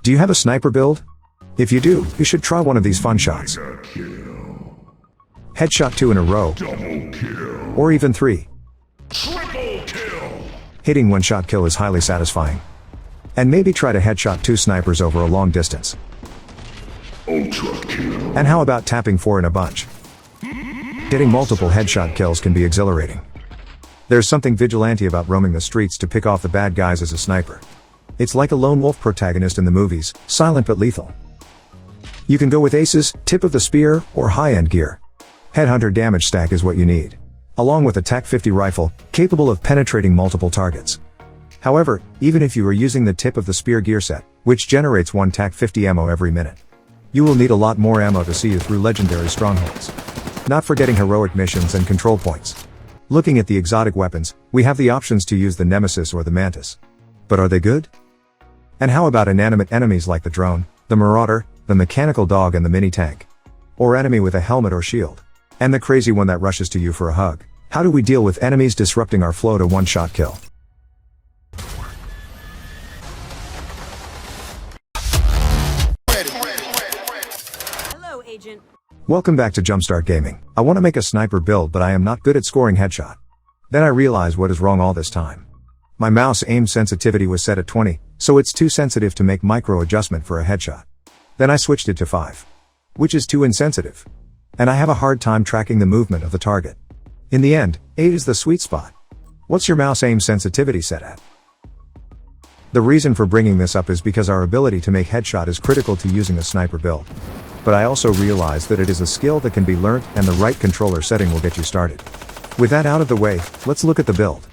Do you have a sniper build? If you do, you should try one of these fun shots. Headshot 2 in a row. Double kill. Or even 3. Triple kill. Hitting one shot kill is highly satisfying. And maybe try to headshot 2 snipers over a long distance. Ultra kill. And how about tapping 4 in a bunch? Getting multiple headshot kills can be exhilarating. There's something vigilante about roaming the streets to pick off the bad guys as a sniper. It's like a lone wolf protagonist in the movies, silent but lethal. You can go with aces, tip of the spear, or high-end gear. Headhunter damage stack is what you need, along with a TAC-50 rifle, capable of penetrating multiple targets. However, even if you are using the tip of the spear gear set, which generates 1 TAC-50 ammo every minute, you will need a lot more ammo to see you through legendary strongholds. Not forgetting heroic missions and control points. Looking at the exotic weapons, we have the options to use the Nemesis or the Mantis. But are they good? And how about inanimate enemies like the drone, the marauder, the mechanical dog and the mini tank? Or enemy with a helmet or shield? And the crazy one that rushes to you for a hug. How do we deal with enemies disrupting our flow to one-shot kill? Hello, Agent. Welcome back to JumpStart Gaming. I want to make a sniper build, but I am not good at scoring headshot. Then I realize what is wrong all this time. My mouse aim sensitivity was set at 20, so it's too sensitive to make micro adjustment for a headshot. Then I switched it to 5, which is too insensitive. And I have a hard time tracking the movement of the target. In the end, 8 is the sweet spot. What's your mouse aim sensitivity set at? The reason for bringing this up is because our ability to make headshot is critical to using a sniper build. But I also realize that it is a skill that can be learnt, and the right controller setting will get you started. With that out of the way, let's look at the build.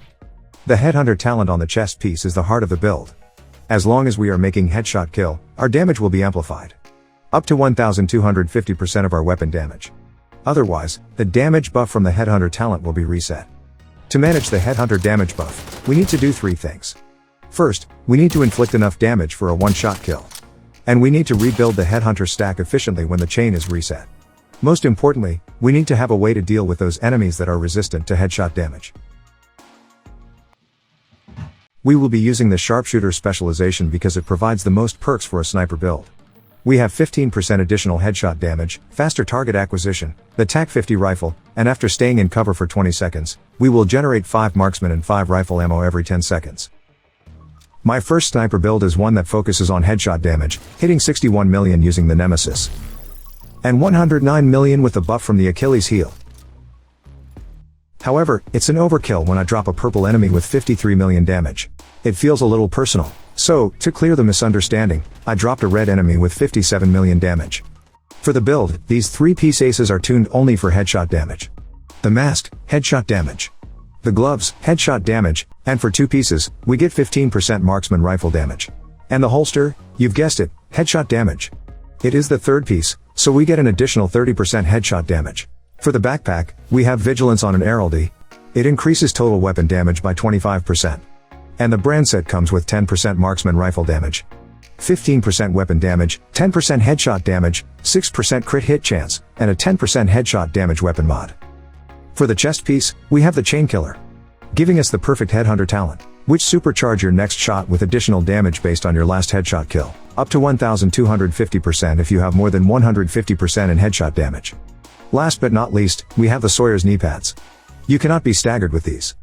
The Headhunter talent on the chest piece is the heart of the build. As long as we are making headshot kill, our damage will be amplified. Up to 1250% of our weapon damage. Otherwise, the damage buff from the Headhunter talent will be reset. To manage the Headhunter damage buff, we need to do 3 things. First, we need to inflict enough damage for a one-shot kill. And we need to rebuild the Headhunter stack efficiently when the chain is reset. Most importantly, we need to have a way to deal with those enemies that are resistant to headshot damage. We will be using the sharpshooter specialization because it provides the most perks for a sniper build. We have 15% additional headshot damage, faster target acquisition, the TAC-50 rifle, and after staying in cover for 20 seconds, we will generate 5 marksman and 5 rifle ammo every 10 seconds. My first sniper build is one that focuses on headshot damage, hitting 61 million using the Nemesis. And 109 million with the buff from the Achilles Heel. However, it's an overkill when I drop a purple enemy with 53 million damage. It feels a little personal. So, to clear the misunderstanding, I dropped a red enemy with 57 million damage. For the build, these 3-piece aces are tuned only for headshot damage. The mask, headshot damage. The gloves, headshot damage, and for 2 pieces, we get 15% marksman rifle damage. And the holster, you've guessed it, headshot damage. It is the 3rd piece, so we get an additional 30% headshot damage. For the backpack, we have vigilance on an heraldry. It increases total weapon damage by 25%. And the brand set comes with 10% marksman rifle damage, 15% weapon damage, 10% headshot damage, 6% crit hit chance, and a 10% headshot damage weapon mod. For the chest piece, we have the chain killer, giving us the perfect headhunter talent, which supercharge your next shot with additional damage based on your last headshot kill, up to 1250% if you have more than 150% in headshot damage. Last but not least, we have the Sawyer's knee pads. You cannot be staggered with these.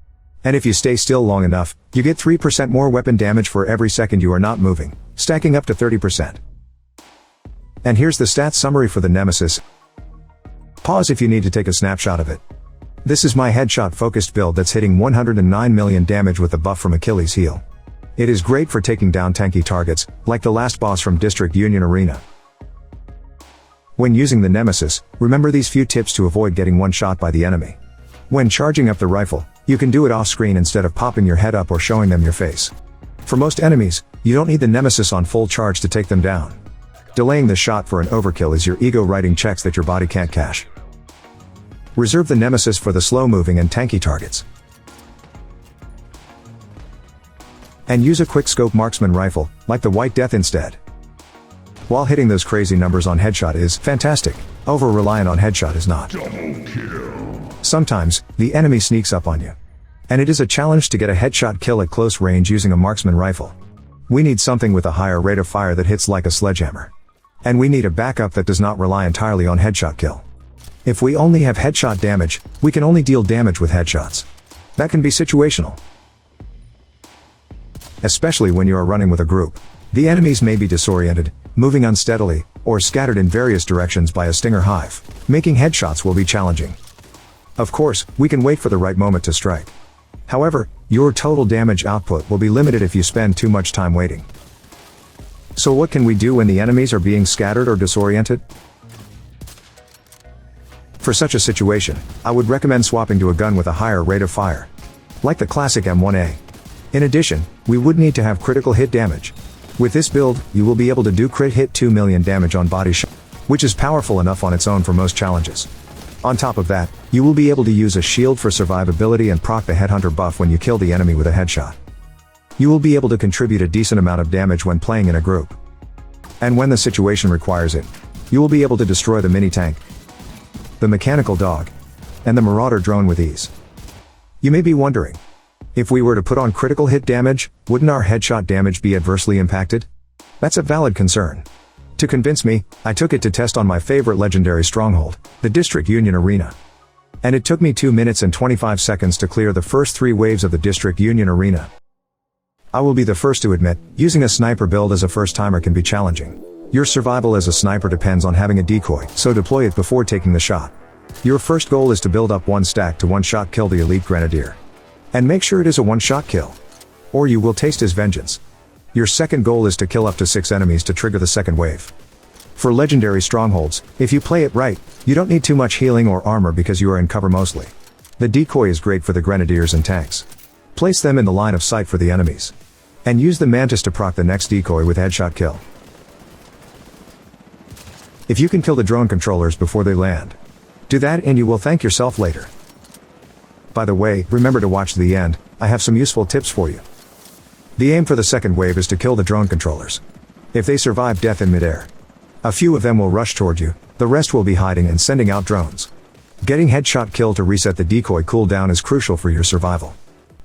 And if you stay still long enough, you get 3% more weapon damage for every second you are not moving, stacking up to 30%. And here's the stats summary for the Nemesis. Pause if you need to take a snapshot of it. This is my headshot focused build that's hitting 109 million damage with the buff from Achilles Heel. It is great for taking down tanky targets, like the last boss from District Union Arena. When using the Nemesis, remember these few tips to avoid getting one-shot by the enemy. When charging up the rifle, you can do it off-screen instead of popping your head up or showing them your face. For most enemies, you don't need the Nemesis on full charge to take them down. Delaying the shot for an overkill is your ego writing checks that your body can't cash. Reserve the Nemesis for the slow-moving and tanky targets. And use a quick-scope marksman rifle, like the White Death instead. While hitting those crazy numbers on headshot is fantastic, over-reliant on headshot is not. Double kill. Sometimes, the enemy sneaks up on you. And it is a challenge to get a headshot kill at close range using a marksman rifle. We need something with a higher rate of fire that hits like a sledgehammer. And we need a backup that does not rely entirely on headshot kill. If we only have headshot damage, we can only deal damage with headshots. That can be situational. Especially when you are running with a group. The enemies may be disoriented, moving unsteadily, or scattered in various directions by a stinger hive. Making headshots will be challenging. Of course, we can wait for the right moment to strike. However, your total damage output will be limited if you spend too much time waiting. So what can we do when the enemies are being scattered or disoriented? For such a situation, I would recommend swapping to a gun with a higher rate of fire. Like the classic M1A. In addition, we would need to have critical hit damage. With this build, you will be able to do crit hit 2 million damage on body shot, which is powerful enough on its own for most challenges. On top of that, you will be able to use a shield for survivability and proc the headhunter buff when you kill the enemy with a headshot. You will be able to contribute a decent amount of damage when playing in a group. And when the situation requires it, you will be able to destroy the mini tank, the mechanical dog, and the marauder drone with ease. You may be wondering, if we were to put on critical hit damage, wouldn't our headshot damage be adversely impacted? That's a valid concern. To convince me, I took it to test on my favorite legendary stronghold, the District Union Arena. And it took me 2 minutes and 25 seconds to clear the first 3 waves of the District Union Arena. I will be the first to admit, using a sniper build as a first-timer can be challenging. Your survival as a sniper depends on having a decoy, so deploy it before taking the shot. Your first goal is to build up 1 stack to one-shot kill the elite grenadier. And make sure it is a one-shot kill, or you will taste his vengeance. Your second goal is to kill up to 6 enemies to trigger the second wave. For legendary strongholds, if you play it right, you don't need too much healing or armor because you are in cover mostly. The decoy is great for the grenadiers and tanks. Place them in the line of sight for the enemies. And use the Mantis to proc the next decoy with headshot kill. If you can kill the drone controllers before they land, do that and you will thank yourself later. By the way, remember to watch to the end, I have some useful tips for you. The aim for the second wave is to kill the drone controllers. If they survive death in midair, a few of them will rush toward you, the rest will be hiding and sending out drones. Getting headshot kill to reset the decoy cooldown is crucial for your survival.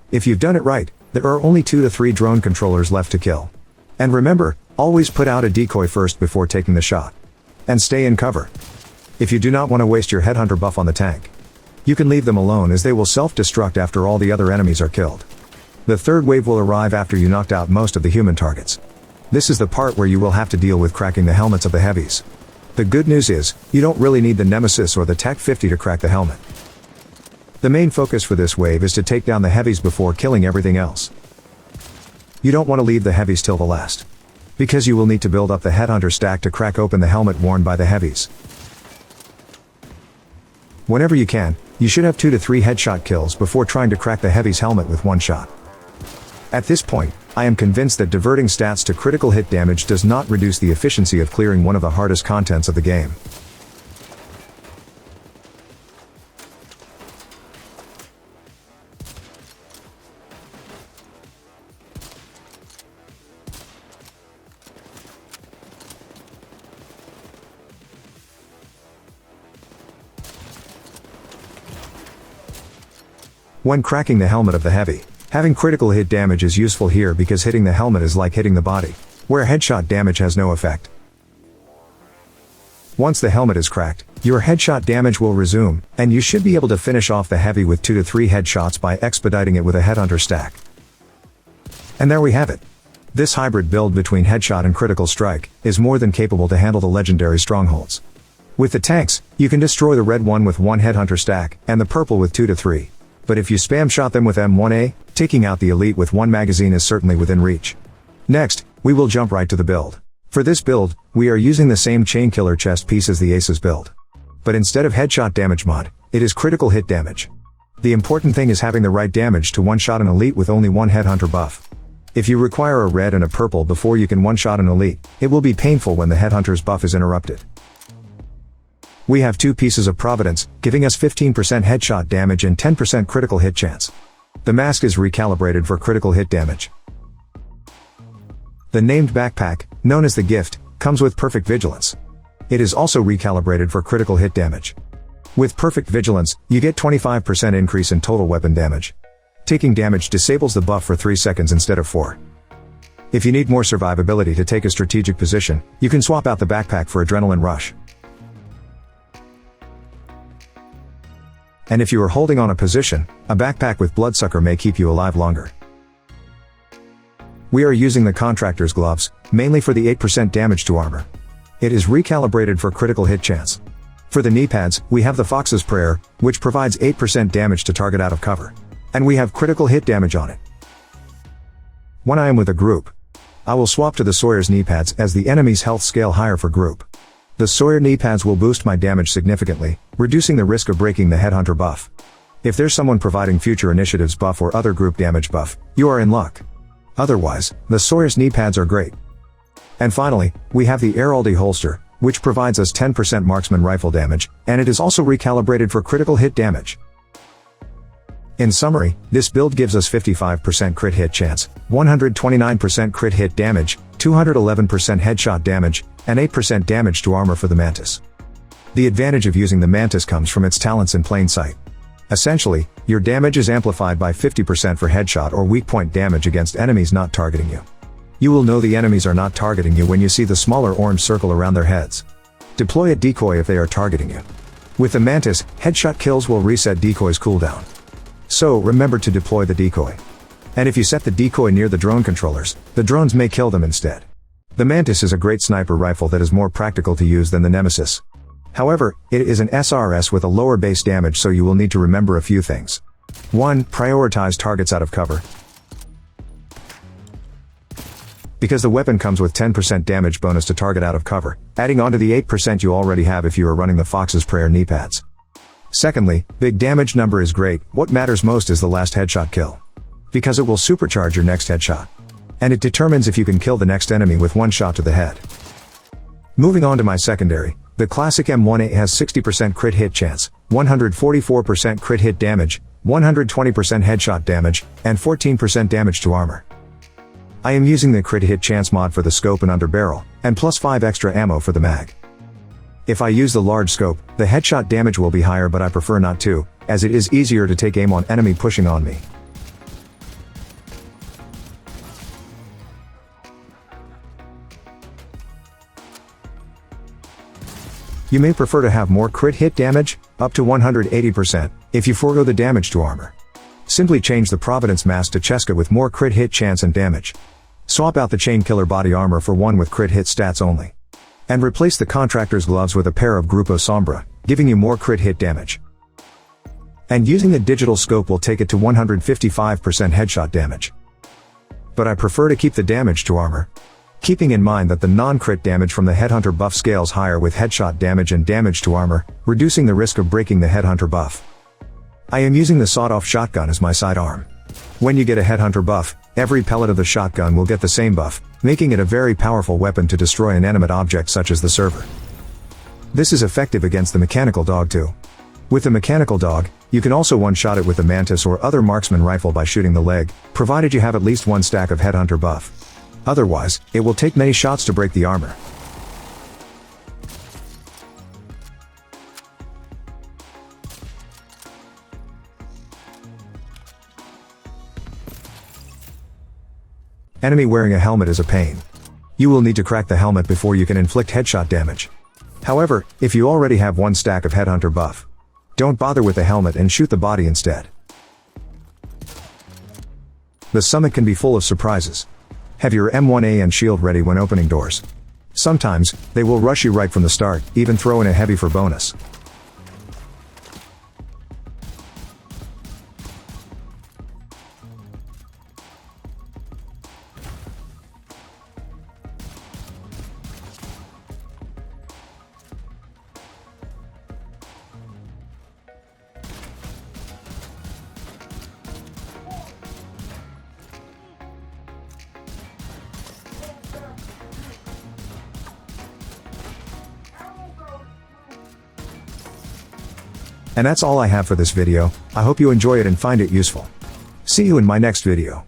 If you've done it right, there are only 2 to 3 drone controllers left to kill. And remember, always put out a decoy first before taking the shot. And stay in cover. If you do not want to waste your headhunter buff on the tank, you can leave them alone as they will self-destruct after all the other enemies are killed. The third wave will arrive after you knocked out most of the human targets. This is the part where you will have to deal with cracking the helmets of the heavies. The good news is, you don't really need the Nemesis or the TAC 50 to crack the helmet. The main focus for this wave is to take down the heavies before killing everything else. You don't want to leave the heavies till the last, because you will need to build up the headhunter stack to crack open the helmet worn by the heavies. Whenever you can, you should have 2 to 3 headshot kills before trying to crack the heavy's helmet with one shot. At this point, I am convinced that diverting stats to critical hit damage does not reduce the efficiency of clearing one of the hardest contents of the game. When cracking the helmet of the heavy, having critical hit damage is useful here because hitting the helmet is like hitting the body, where headshot damage has no effect. Once the helmet is cracked, your headshot damage will resume, and you should be able to finish off the heavy with 2 to 3 headshots by expediting it with a headhunter stack. And there we have it. This hybrid build between headshot and critical strike is more than capable to handle the legendary strongholds. With the tanks, you can destroy the red one with 1 headhunter stack, and the purple with 2 to 3. But if you spam shot them with M1A, taking out the elite with 1 magazine is certainly within reach. Next, we will jump right to the build. For this build, we are using the same chain killer chest piece as the Aces build. But instead of headshot damage mod, it is critical hit damage. The important thing is having the right damage to one-shot an elite with only 1 headhunter buff. If you require a red and a purple before you can one-shot an elite, it will be painful when the headhunter's buff is interrupted. We have 2 pieces of Providence, giving us 15% headshot damage and 10% critical hit chance. The mask is recalibrated for critical hit damage. The named backpack, known as the Gift, comes with perfect vigilance. It is also recalibrated for critical hit damage. With perfect vigilance, you get 25% increase in total weapon damage. Taking damage disables the buff for 3 seconds instead of 4. If you need more survivability to take a strategic position, you can swap out the backpack for Adrenaline Rush. And if you are holding on a position, a backpack with Bloodsucker may keep you alive longer. We are using the Contractor's Gloves, mainly for the 8% damage to armor. It is recalibrated for critical hit chance. For the knee pads, we have the Fox's Prayer, which provides 8% damage to target out of cover. And we have critical hit damage on it. When I am with a group, I will swap to the Sawyer's knee pads as the enemy's health scale higher for group. The Sawyer knee pads will boost my damage significantly, reducing the risk of breaking the Headhunter buff. If there's someone providing future initiatives buff or other group damage buff, you are in luck. Otherwise, the Sawyer's knee pads are great. And finally, we have the Araldi holster, which provides us 10% marksman rifle damage, and it is also recalibrated for critical hit damage. In summary, this build gives us 55% crit hit chance, 129% crit hit damage, 211% headshot damage, and 8% damage to armor for the Mantis. The advantage of using the Mantis comes from its talents in plain sight. Essentially, your damage is amplified by 50% for headshot or weak point damage against enemies not targeting you. You will know the enemies are not targeting you when you see the smaller orange circle around their heads. Deploy a decoy if they are targeting you. With the Mantis, headshot kills will reset decoy's cooldown. So remember to deploy the decoy. And if you set the decoy near the drone controllers, the drones may kill them instead. The Mantis is a great sniper rifle that is more practical to use than the Nemesis. However, it is an SRS with a lower base damage, so you will need to remember a few things. 1. Prioritize targets out of cover. Because the weapon comes with 10% damage bonus to target out of cover, adding on to the 8% you already have if you are running the Fox's Prayer knee pads. Secondly, big damage number is great, what matters most is the last headshot kill. Because it will supercharge your next headshot. And it determines if you can kill the next enemy with one shot to the head. Moving on to my secondary, the classic M1A has 60% crit hit chance, 144% crit hit damage, 120% headshot damage, and 14% damage to armor. I am using the crit hit chance mod for the scope and underbarrel, and plus 5 extra ammo for the mag. If I use the large scope, the headshot damage will be higher, but I prefer not to, as it is easier to take aim on enemy pushing on me. You may prefer to have more crit hit damage, up to 180%, if you forego the damage to armor. Simply change the Providence mask to Cheska with more crit hit chance and damage. Swap out the Chain Killer body armor for one with crit hit stats only. And replace the Contractor's Gloves with a pair of Grupo Sombra, giving you more crit hit damage. And using the digital scope will take it to 155% headshot damage. But I prefer to keep the damage to armor. Keeping in mind that the non-crit damage from the Headhunter buff scales higher with headshot damage and damage to armor, reducing the risk of breaking the Headhunter buff. I am using the sawed-off shotgun as my sidearm. When you get a Headhunter buff, every pellet of the shotgun will get the same buff, making it a very powerful weapon to destroy inanimate objects such as the server. This is effective against the mechanical dog too. With the mechanical dog, you can also one-shot it with the Mantis or other marksman rifle by shooting the leg, provided you have at least one stack of Headhunter buff. Otherwise, it will take many shots to break the armor. Enemy wearing a helmet is a pain. You will need to crack the helmet before you can inflict headshot damage. However, if you already have one stack of Headhunter buff, don't bother with the helmet and shoot the body instead. The summit can be full of surprises. Have your M1A and shield ready when opening doors. Sometimes, they will rush you right from the start, even throw in a heavy for bonus. And that's all I have for this video. I hope you enjoy it and find it useful. See you in my next video.